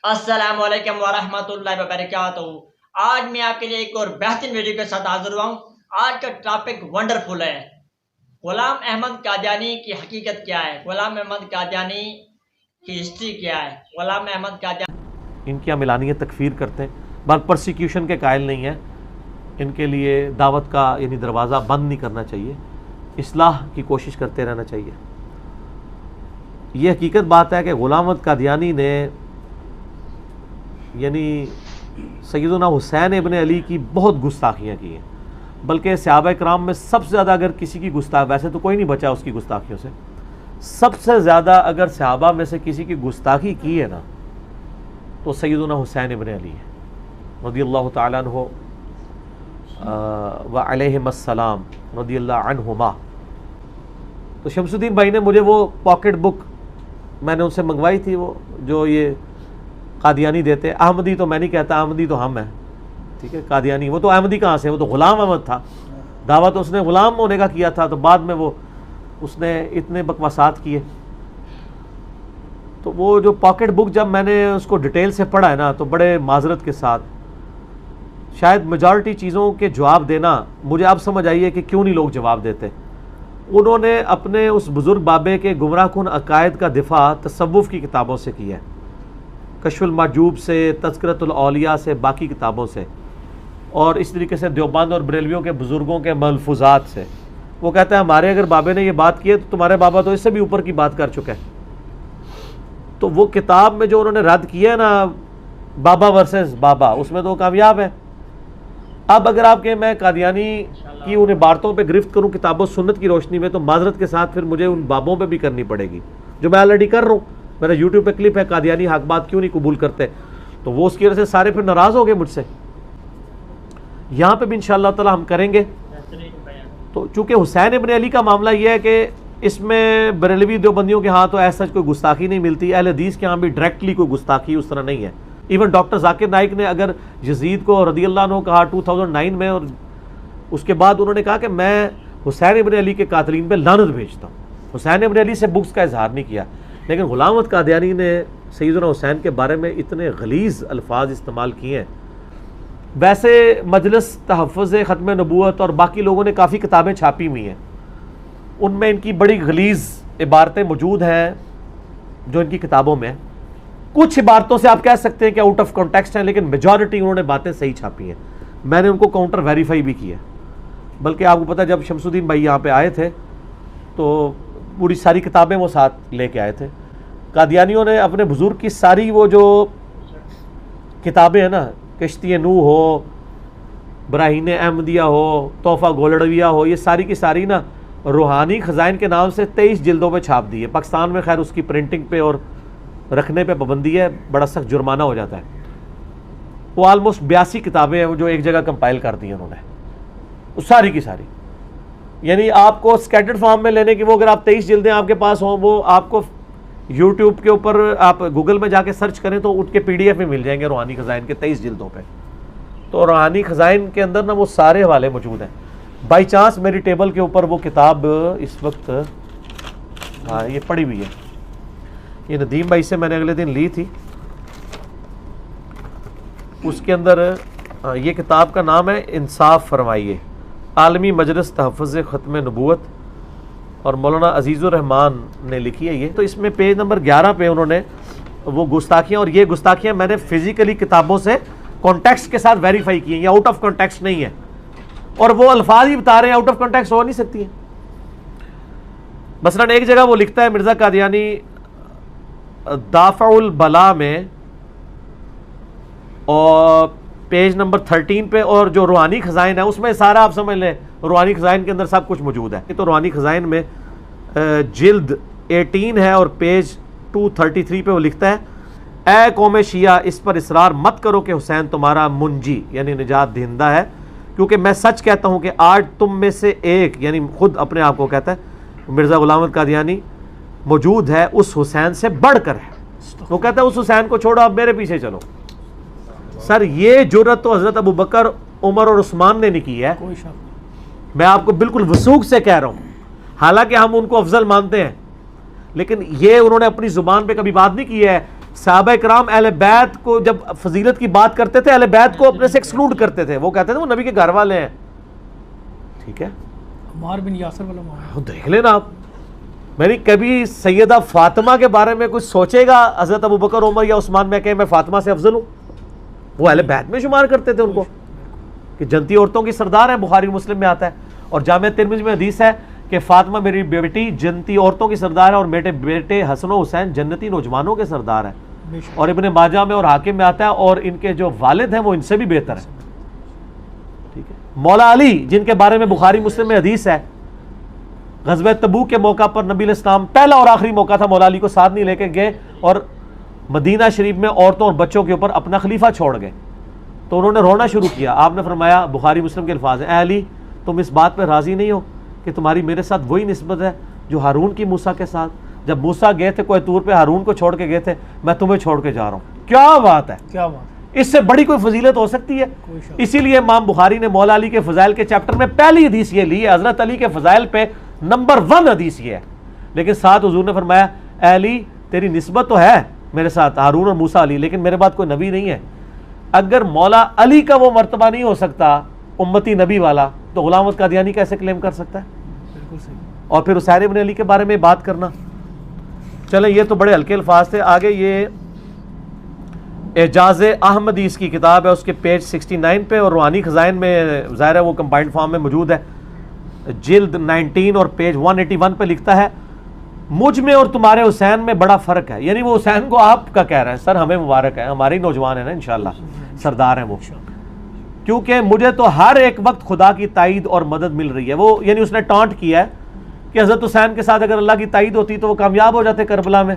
السلام علیکم ورحمۃ اللہ وبرکاتہ۔ آج میں آپ کے لیے ایک اور بہترین ویڈیو کے ساتھ حاضر ہوا ہوں۔ آج کا ٹاپک ونڈرفل ہے۔ غلام احمد قادیانی کی حقیقت کیا ہے؟ غلام احمد قادیانی کی ہسٹری کیا ہے؟ غلام احمد قادیانی ان کی ہم اعلانیہ تکفیر کرتے ہیں، بات پرسیکیوشن کے قائل نہیں ہیں، ان کے لیے دعوت کا یعنی دروازہ بند نہیں کرنا چاہیے، اصلاح کی کوشش کرتے رہنا چاہیے۔ یہ حقیقت بات ہے کہ غلام احمد قادیانی نے یعنی سیدنا حسین ابن علی کی بہت گستاخیاں کی ہیں، بلکہ صحابہ کرام میں سب سے زیادہ اگر کسی کی ویسے تو کوئی نہیں بچا اس کی گستاخیوں سے، سب سے زیادہ اگر صحابہ میں سے کسی کی گستاخی کی ہے نا تو سیدنا حسین ابن علی ہے رضی اللہ تعالیٰ عنہ و علیہم السلام رضی اللہ عنہما۔ تو شمس الدین بھائی نے مجھے وہ پاکٹ بک میں نے ان سے منگوائی تھی، وہ جو یہ قادیانی دیتے، احمدی تو میں نہیں کہتا، احمدی تو ہم ہیں، ٹھیک ہے، قادیانی وہ تو احمدی کہاں سے، وہ تو غلام احمد تھا، دعویٰ تو اس نے غلام ہونے کا کیا تھا، تو بعد میں وہ اس نے اتنے بکواسات کیے۔ تو وہ جو پاکٹ بک جب میں نے اس کو ڈیٹیل سے پڑھا ہے نا تو بڑے معذرت کے ساتھ شاید میجارٹی چیزوں کے جواب دینا مجھے اب سمجھ آئی ہے کہ کیوں نہیں لوگ جواب دیتے۔ انہوں نے اپنے اس بزرگ بابے کے گمراہ کن عقائد کا دفاع تصوف کی کتابوں سے کیا ہے، کشف المحجوب سے، تذکرۃ الاولیاء سے، باقی کتابوں سے، اور اس طریقے سے دیوبند اور بریلویوں کے بزرگوں کے ملفوظات سے۔ وہ کہتا ہے ہمارے اگر بابے نے یہ بات کی ہے تو تمہارے بابا تو اس سے بھی اوپر کی بات کر چکا ہے۔ تو وہ کتاب میں جو انہوں نے رد کیا ہے نا بابا ورسز بابا، اس میں تو کامیاب ہے۔ اب اگر آپ کہ میں قادیانی کی ان عبارتوں پہ گرفت کروں کتاب و سنت کی روشنی میں تو معذرت کے ساتھ پھر مجھے ان بابوں پہ بھی کرنی پڑے گی جو میں آلریڈی کر رہا ہوں۔ میرا یوٹیوب پہ کلپ ہے قادیانی حق بات کیوں نہیں قبول کرتے، تو وہ اس کی وجہ سے سارے پھر ناراض ہو گئے مجھ سے۔ یہاں پہ بھی انشاءاللہ تعالی ہم کریں گے۔ تو چونکہ حسین ابن علی کا معاملہ یہ ہے کہ اس میں بریلوی دیوبندیوں کے ہاں تو ایسا کوئی گستاخی نہیں ملتی، اہل حدیث کے ہاں بھی ڈائریکٹلی کوئی گستاخی اس طرح نہیں ہے۔ ایون ڈاکٹر ذاکر نائک نے اگر یزید کو رضی اللہ عنہ کہا 2009 میں، اور اس کے بعد انہوں نے کہا کہ میں حسین ابن علی کے قاتلین پہ لعنت بھیجتا ہوں، حسین ابن علی سے بغض کا اظہار نہیں کیا۔ لیکن غلام احمد قادیانی نے سیدنا حسین کے بارے میں اتنے غلیظ الفاظ استعمال کیے ہیں۔ ویسے مجلس تحفظ ختم نبوت اور باقی لوگوں نے کافی کتابیں چھاپی ہوئی ہیں، ان میں ان کی بڑی غلیظ عبارتیں موجود ہیں جو ان کی کتابوں میں ہیں۔ کچھ عبارتوں سے آپ کہہ سکتے ہیں کہ آؤٹ آف کانٹیکسٹ ہیں، لیکن میجورٹی انہوں نے باتیں صحیح چھاپی ہیں۔ میں نے ان کو کاؤنٹر ویریفائی بھی کیا، بلکہ آپ کو پتہ جب شمس الدین بھائی یہاں پہ آئے تھے تو پوری ساری کتابیں وہ ساتھ لے کے آئے تھے۔ قادیانیوں نے اپنے بزرگ کی ساری وہ جو کتابیں ہیں نا، کشتی نوح ہو، براہین احمدیہ ہو، تحفہ گولڑویہ ہو، یہ ساری کی ساری نا روحانی خزائن کے نام سے 23 جلدوں پہ چھاپ دی ہے۔ پاکستان میں خیر اس کی پرنٹنگ پہ اور رکھنے پہ پابندی ہے، بڑا سخت جرمانہ ہو جاتا ہے۔ وہ آلموسٹ 82 کتابیں ہیں جو ایک جگہ کمپائل کر دی ہیں انہوں نے، وہ ساری کی ساری، یعنی آپ کو اسکیٹرڈ فارم میں لینے کی وہ اگر آپ 23 جلدیں آپ کے پاس ہوں، وہ آپ کو یوٹیوب کے اوپر آپ گوگل میں جا کے سرچ کریں تو ان کے PDF میں مل جائیں گے روحانی خزائن کے 23 جلدوں پہ۔ تو روحانی خزائن کے اندر نا وہ سارے حوالے موجود ہیں۔ بائی چانس میری ٹیبل کے اوپر وہ کتاب اس وقت ہاں یہ پڑی ہوئی ہے، یہ ندیم بھائی سے میں نے اگلے دن لی تھی۔ اس کے اندر یہ کتاب کا نام ہے انصاف فرمائیے، عالمی مجلس تحفظ ختم نبوت، اور مولانا عزیز الرحمان نے لکھی ہے یہ۔ تو اس میں پیج نمبر 11 پہ انہوں نے وہ گستاخیاں، اور یہ گستاخیاں میں نے فزیکلی کتابوں سے کانٹیکسٹ کے ساتھ ویریفائی کی ہیں، یہ آؤٹ آف کانٹیکسٹ نہیں ہے، اور وہ الفاظ ہی بتا رہے ہیں، آؤٹ آف کانٹیکسٹ ہو نہیں سکتی ہیں۔ مثلا ایک جگہ وہ لکھتا ہے مرزا قادیانی دافع البلا میں، اور پیج نمبر 13 پہ، اور جو روحانی خزائن ہے اس میں سارا آپ سمجھ لیں روحانی خزائن کے اندر سب کچھ موجود ہے۔ تو روحانی خزائن میں جلد 18 ہے اور پیج 233 پہ وہ لکھتا ہے، اے قوم شیعہ اس پر اصرار مت کرو کہ حسین تمہارا منجی یعنی نجات دہندہ ہے، کیونکہ میں سچ کہتا ہوں کہ آج تم میں سے ایک، یعنی خود اپنے آپ کو کہتا ہے مرزا غلام احمد قادیانی، موجود ہے اس حسین سے بڑھ کر ہے۔ وہ کہتا ہے اس حسین کو چھوڑو، اب میرے پیچھے چلو۔ سر یہ جرأت تو حضرت ابو بکر، عمر اور عثمان نے نہیں کی ہے، میں آپ کو بالکل وثوق سے کہہ رہا ہوں، حالانکہ ہم ان کو افضل مانتے ہیں، لیکن یہ انہوں نے اپنی زبان پہ کبھی بات نہیں کی ہے صحابہ کرام اہل بیت کو جب فضیلت کی بات کرتے تھے اہل بیت کو اپنے سے ایکسکلوڈ کرتے تھے، وہ کہتے تھے وہ نبی کے گھر والے ہیں. ٹھیک ہے، عمار بن یاسر والا معاملہ دیکھ لینا آپ. میں نے کبھی سیدہ فاطمہ کے بارے میں کچھ سوچے گا حضرت ابوبکر عمر یا عثمان میں کہ میں فاطمہ سے افضل ہوں؟ وہ اہل بیت میں شمار کرتے تھے ان کو کہ جنتی عورتوں کی سردار ہیں. بخاری مسلم میں آتا ہے اور جامع ترمذی میں حدیث ہے کہ فاطمہ میری بیٹی جنتی عورتوں کی سردار ہے اور میرے بیٹے حسن و حسین جنتی نوجوانوں کے سردار ہیں. اور ابن ماجہ میں اور حاکم میں آتا ہے اور ان کے جو والد ہیں وہ ان سے بھی بہتر ہیں. ٹھیک ہے. مولا علی جن کے بارے میں بخاری مسلم میں حدیث ہے، غزوہ تبوک کے موقع پر نبی علیہ السلام پہلا اور آخری موقع تھا، مولا علی کو ساتھ نہیں لے کے گئے اور مدینہ شریف میں عورتوں اور بچوں کے اوپر اپنا خلیفہ چھوڑ گئے. تو انہوں نے رونا شروع کیا. آپ نے فرمایا، بخاری مسلم کے الفاظ ہیں، اے علی تم اس بات پہ راضی نہیں ہو کہ تمہاری میرے ساتھ وہی نسبت ہے جو ہارون کی موسیٰ کے ساتھ؟ جب موسیٰ گئے تھے کوہ طور پہ ہارون کو چھوڑ کے گئے تھے، میں تمہیں چھوڑ کے جا رہا ہوں. کیا بات ہے، کیا بات، اس سے بڑی کوئی فضیلت ہو سکتی ہے؟ اسی لیے امام بخاری نے مولا علی کے فضائل کے چیپٹر میں پہلی حدیث یہ لی ہے. حضرت علی کے فضائل پہ نمبر 1 حدیث یہ ہے. لیکن ساتھ حضور نے فرمایا، اے علی تیری نسبت تو ہے میرے ساتھ ہارون اور موسیٰ علی، لیکن میرے بعد کوئی نبی نہیں ہے. اگر مولا علی کا وہ مرتبہ نہیں ہو سکتا امتی نبی والا، تو غلام احمد قادیانی کیسے کلیم کر سکتا ہے؟ بالکل صحیح. اور پھر حسین ابن علی کے بارے میں بات کرنا. چلیں یہ تو بڑے ہلکے الفاظ تھے. آگے یہ اعجاز احمدی اس کی کتاب ہے، اس کے پیج 69 پہ، اور روحانی خزائن میں ظاہر ہے وہ کمبائنڈ فارم میں موجود ہے، جلد 19 اور پیج 181 پہ لکھتا ہے، مجھ میں اور تمہارے حسین میں بڑا فرق ہے. یعنی وہ حسین کو آپ کا کہہ رہا ہے، سر ہمیں مبارک ہے، ہمارے نوجوان ہیں نا انشاءاللہ، سردار ہیں وہ، کیونکہ مجھے تو ہر ایک وقت خدا کی تائید اور مدد مل رہی ہے. وہ یعنی اس نے ٹانٹ کیا ہے کہ حضرت حسین کے ساتھ اگر اللہ کی تائید ہوتی تو وہ کامیاب ہو جاتے کربلا میں،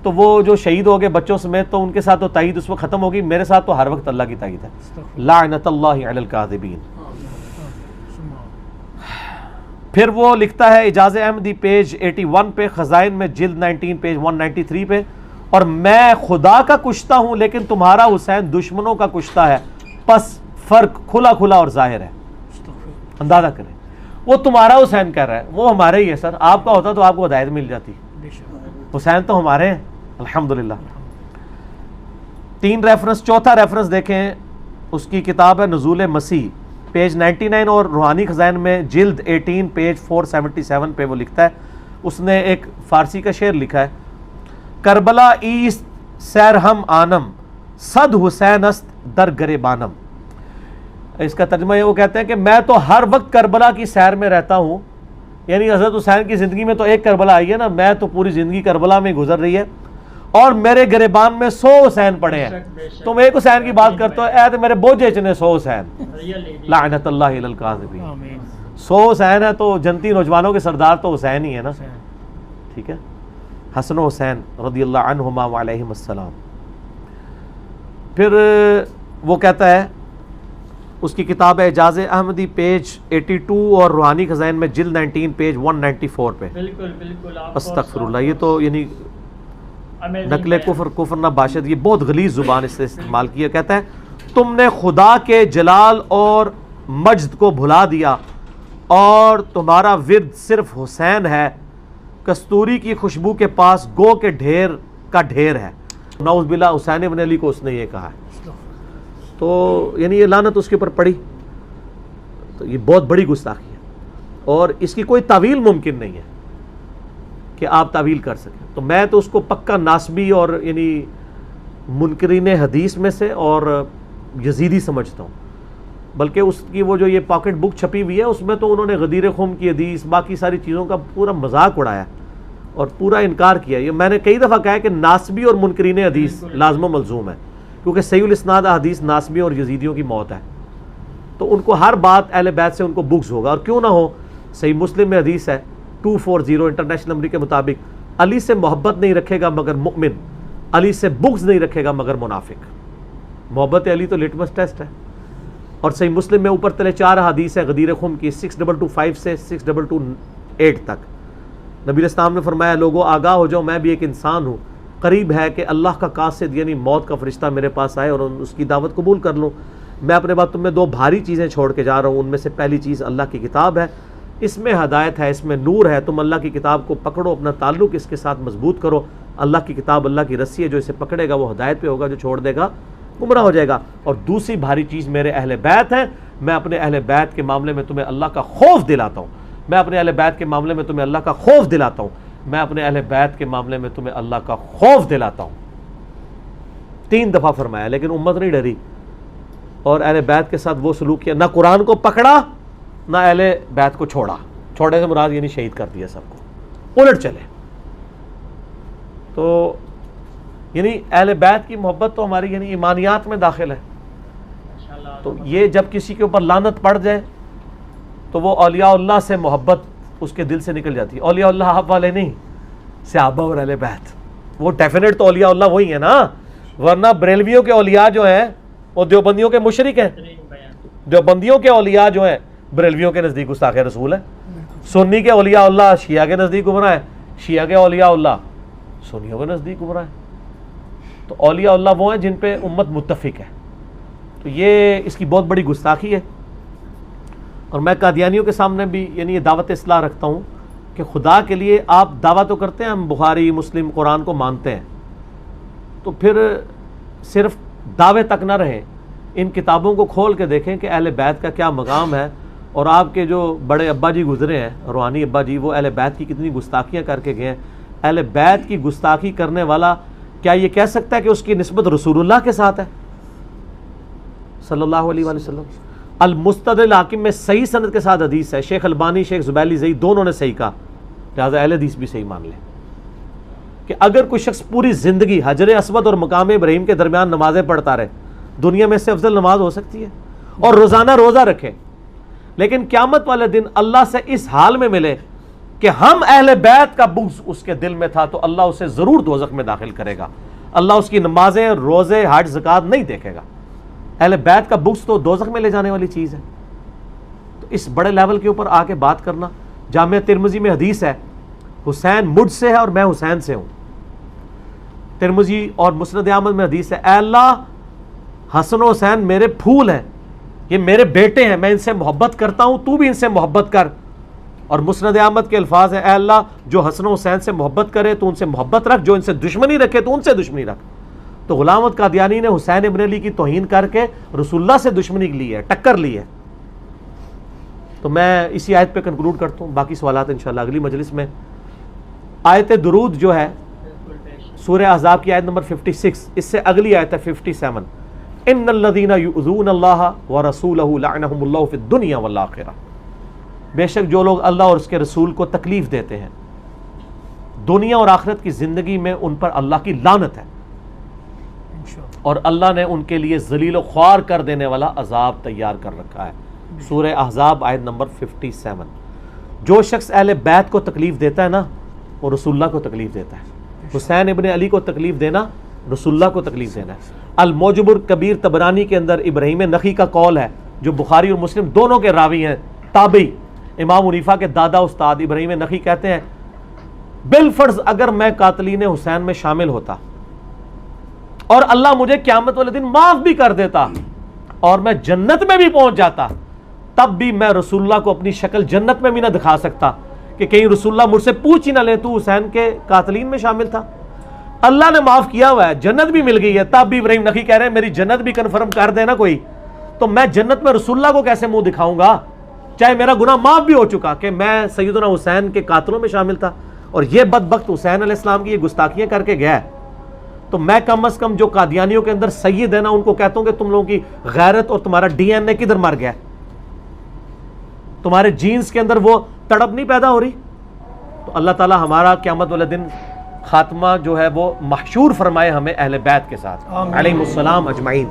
تو وہ جو شہید ہو گئے بچوں سمیت تو ان کے ساتھ تو تائید اس وقت ختم ہوگی. میرے ساتھ تو ہر وقت اللہ کی تائید ہے. لعنت اللہ علی الکاذبین. پھر وہ لکھتا ہے اعجاز احمدی پیج 81 پہ، خزائن میں جلد 19 پیج 193 پہ، اور میں خدا کا کشتہ ہوں لیکن تمہارا حسین دشمنوں کا کشتہ ہے، پس فرق کھلا کھلا اور ظاہر ہے. اندازہ کریں، وہ تمہارا حسین کہہ رہا ہے، وہ ہمارے ہی ہے. سر آپ کا ہوتا تو آپ کو ہدایت مل جاتی، حسین تو ہمارے ہیں الحمدللہ. 3 ریفرنس. چوتھا ریفرنس دیکھیں، اس کی کتاب ہے نزول مسیح پیج 99 اور روحانی خزائن میں جلد 18 پیج 477 پہ وہ لکھتا ہے، اس نے ایک فارسی کا شعر لکھا ہے، کربلا ایست سیر ہم آنم صد حسین است در گریبانم. اس کا ترجمہ یہ وہ کہتے ہیں کہ میں تو ہر وقت کربلا کی سیر میں رہتا ہوں. یعنی حضرت حسین کی زندگی میں تو ایک کربلا آئی ہے نا، میں تو پوری زندگی کربلا میں گزر رہی ہے، اور میرے گریبان میں 100 حسین پڑے ہیں. تم ایک حسین کی بات کرتے ہو، اے تو میرے بوجھے چنے 100 حسین. لعنت اللہ علی الکاذبین. 100 حسین ہے تو جنتی نوجوانوں کے سردار تو حسین ہی ہے نا. ٹھیک ہے، حسن و حسین رضی اللہ عنہما وعلیہم السلام. پھر وہ کہتا ہے، اس کی کتاب ہے اعجاز احمدی پیج 82 اور روحانی خزائن میں جلد 19 پیج 194 پہ. بالکل بالکل. استغفر اللہ. یہ تو یعنی نقل کفر نہ باشد، یہ بہت غلیظ زبان اس سے استعمال کیا. کہتا ہے، تم نے خدا کے جلال اور مجد کو بھلا دیا اور تمہارا ورد صرف حسین ہے، کستوری کی خوشبو کے پاس گو کے ڈھیر کا ڈھیر ہے. نعوذ باللہ حسین ابن علی کو اس نے یہ کہا ہے. تو یعنی یہ لعنت اس کے اوپر پڑی. تو یہ بہت بڑی گستاخی ہے اور اس کی کوئی تعویل ممکن نہیں ہے کہ آپ تعویل کر سکیں. تو میں تو اس کو پکا ناسبی اور یعنی منکرین حدیث میں سے اور یزیدی سمجھتا ہوں. بلکہ اس کی وہ جو یہ پاکٹ بک چھپی ہوئی ہے اس میں تو انہوں نے غدیر خم کی حدیث باقی ساری چیزوں کا پورا مذاق اڑایا اور پورا انکار کیا. یہ میں نے کئی دفعہ کہا ہے کہ ناسبی اور منکرین حدیث لازم و ملزوم ہے، کیونکہ صحیح الاسناد حدیث ناسبی اور یزیدیوں کی موت ہے. تو ان کو ہر بات اہل بیت سے ان کو بغض ہوگا. اور کیوں نہ ہو، صحیح مسلم میں حدیث ہے 240 انٹرنیشنل نمبر کے مطابق، علی سے محبت نہیں رکھے گا مگر مؤمن، علی سے بغض نہیں رکھے گا مگر منافق. محبت علی تو لٹمس ٹیسٹ ہے. اور صحیح مسلم میں اوپر تلے 4 حدیث ہے غدیر خم کی 6225 سے 6228 تک. نبی اسلام نے فرمایا، لوگوں آگاہ ہو جاؤ، میں بھی ایک انسان ہوں، قریب ہے کہ اللہ کا قاصد یعنی موت کا فرشتہ میرے پاس آئے اور اس کی دعوت قبول کر لوں. میں اپنے بعد تم میں 2 بھاری چیزیں چھوڑ کے جا رہا ہوں. ان میں سے پہلی چیز اللہ کی کتاب ہے، اس میں ہدایت ہے، اس میں نور ہے. تم اللہ کی کتاب کو پکڑو، اپنا تعلق اس کے ساتھ مضبوط کرو، اللہ کی کتاب اللہ کی رسی ہے، جو اسے پکڑے گا وہ ہدایت پہ ہوگا، جو چھوڑ دے گا گمراہ ہو جائے گا۔ اور دوسری بھاری چیز میرے اہل بیت ہیں، میں اپنے اہل بیت کے معاملے میں تمہیں اللہ کا خوف دلاتا ہوں، میں اپنے اہل بیت کے معاملے میں تمہیں اللہ کا خوف دلاتا ہوں، میں اپنے اہل بیت کے معاملے میں تمہیں اللہ کا خوف دلاتا ہوں۔ 3 دفعہ فرمایا، لیکن امت نہیں ڈری اور اہل بیت کے ساتھ وہ سلوک کیا، نہ قرآن کو پکڑا نہ اہل بیت کو چھوڑا۔ چھوڑے سے مراد یعنی شہید کر دیا سب کو، الٹ چلے۔ تو یعنی اہل بیت کی محبت تو ہماری یعنی ایمانیات میں داخل ہے۔ تو یہ جب کسی کے اوپر لعنت پڑ جائے تو وہ اولیاء اللہ سے محبت اس کے دل سے نکل جاتی ہے۔ اولیاء اللہ آپ والے نہیں، صحابہ اور اہل بیت، وہ ڈیفینیٹ تو اولیاء اللہ وہی ہیں نا، ورنہ بریلویوں کے اولیاء جو ہیں وہ دیوبندیوں کے مشرک ہیں، دیوبندیوں کے اولیاء جو ہیں بریلویوں کے نزدیک گستاخ رسول ہیں، سنی کے اولیاء اللہ شیعہ کے نزدیک گمراہ ہیں، شیعہ کے اولیاء اللہ سنیوں کے نزدیک گمراہ ہیں۔ تو اولیاء اللہ وہ ہیں جن پہ امت متفق ہے۔ تو یہ اس کی بہت بڑی گستاخی ہے، اور میں قادیانیوں کے سامنے بھی یعنی یہ دعوت اصلاح رکھتا ہوں کہ خدا کے لیے آپ دعویٰ تو کرتے ہیں ہم بخاری مسلم قرآن کو مانتے ہیں، تو پھر صرف دعوے تک نہ رہیں، ان کتابوں کو کھول کے دیکھیں کہ اہل بیت کا کیا مقام ہے، اور آپ کے جو بڑے ابا جی گزرے ہیں روحانی ابا جی، وہ اہل بیت کی کتنی گستاخیاں کر کے گئے ہیں۔ اہل بیت کی گستاخی کرنے والا کیا یہ کہہ سکتا ہے کہ اس کی نسبت رسول اللہ کے ساتھ ہے صلی اللہ علیہ وآلہ وسلم؟ المستدرک الحاکم میں صحیح سند کے ساتھ حدیث ہے، شیخ البانی شیخ زبیلی زئی دونوں نے صحیح کہا، لہٰذا اہل حدیث بھی صحیح مان لیں کہ اگر کوئی شخص پوری زندگی حجر اسود اور مقام ابراہیم کے درمیان نمازیں پڑھتا رہے، دنیا میں سے افضل نماز ہو سکتی ہے، اور روزانہ روزہ رکھے، لیکن قیامت والے دن اللہ سے اس حال میں ملے کہ ہم اہل بیت کا بغض اس کے دل میں تھا، تو اللہ اسے ضرور دوزخ میں داخل کرے گا۔ اللہ اس کی نمازیں، روزے، حج، زکوٰۃ نہیں دیکھے گا۔ اہل بیت کا بغض تو دوزخ میں لے جانے والی چیز ہے۔ تو اس بڑے لیول کے اوپر آ کے بات کرنا، جامعہ ترمذی میں حدیث ہے، حسین مجھ سے ہے اور میں حسین سے ہوں۔ ترمذی اور مسند احمد میں حدیث ہے، اے اللہ حسن و حسین میرے پھول ہیں، یہ میرے بیٹے ہیں، میں ان سے محبت کرتا ہوں، تو بھی ان سے محبت کر۔ اور مسند احمد کے الفاظ ہیں، اے اللہ جو حسن و حسین سے محبت کرے تو ان سے محبت رکھ، جو ان سے دشمنی رکھے تو ان سے دشمنی رکھ۔ تو غلام احمد قادیانی نے حسین ابن علی کی توہین کر کے رسول اللہ سے دشمنی لی ہے، ٹکر لی ہے۔ تو میں اسی آیت پہ کنکلوڈ کرتا ہوں، باقی سوالات انشاءاللہ اگلی مجلس میں۔ آیت درود جو ہے سورہ احزاب کی آیت نمبر 56، اس سے اگلی آیت ہے 57، ان الذین یؤذون اللہ ورسولہ لعنہم اللہ فی الدنیا والآخرہ، بے شک جو لوگ اللہ اور اس کے رسول کو تکلیف دیتے ہیں دنیا اور آخرت کی زندگی میں ان پر اللہ کی لعنت ہے، اور اللہ نے ان کے لیے ذلیل و خوار کر دینے والا عذاب تیار کر رکھا ہے۔ سورہ احزاب آیت نمبر 57۔ جو شخص اہل بیت کو تکلیف دیتا ہے نا، وہ رسول اللہ کو تکلیف دیتا ہے۔ حسین ابن علی کو تکلیف دینا رسول اللہ کو تکلیف دینا ہے۔ المعجم الکبیر طبرانی کے اندر ابراہیم نخعی کا قول ہے، جو بخاری اور مسلم دونوں کے راوی ہیں، تابعی، امام حنیفہ کے دادا استاد ابراہیم نخعی کہتے ہیں، بالفرض اگر میں قاتلین حسین میں شامل ہوتا اور اللہ مجھے قیامت والے دن معاف بھی کر دیتا اور میں جنت میں بھی پہنچ جاتا، تب بھی میں رسول اللہ کو اپنی شکل جنت میں بھی نہ دکھا سکتا کہ کہیں رسول اللہ مجھ سے پوچھ ہی نہ لے تو حسین کے قاتلین میں شامل تھا۔ اللہ نے معاف کیا ہوا ہے، جنت بھی مل گئی ہے، تب بھی ابراہیم نخعی کہہ رہے ہیں میری جنت بھی کنفرم کر دینا کوئی، تو میں جنت میں رسول اللہ کو کیسے منہ دکھاؤں گا، چاہے میرا گناہ معاف بھی ہو چکا کہ میں سیدنا حسین کے قاتلوں میں شامل تھا، اور یہ بدبخت حسین علیہ السلام کی یہ گستاخیاں کر کے گیا ہے۔ تو میں کم از کم جو قادیانیوں کے اندر سید ہے نا، ان کو کہتا ہوں کہ تم لوگوں کی غیرت اور تمہارا ڈی این اے کدھر مر گیا ہے، تمہارے جینز کے اندر وہ تڑپ نہیں پیدا ہو رہی۔ تو اللہ تعالی ہمارا قیامت والے دن خاتمہ جو ہے وہ محشور فرمائے ہمیں اہل بیت کے ساتھ علیہم السلام اجمعین۔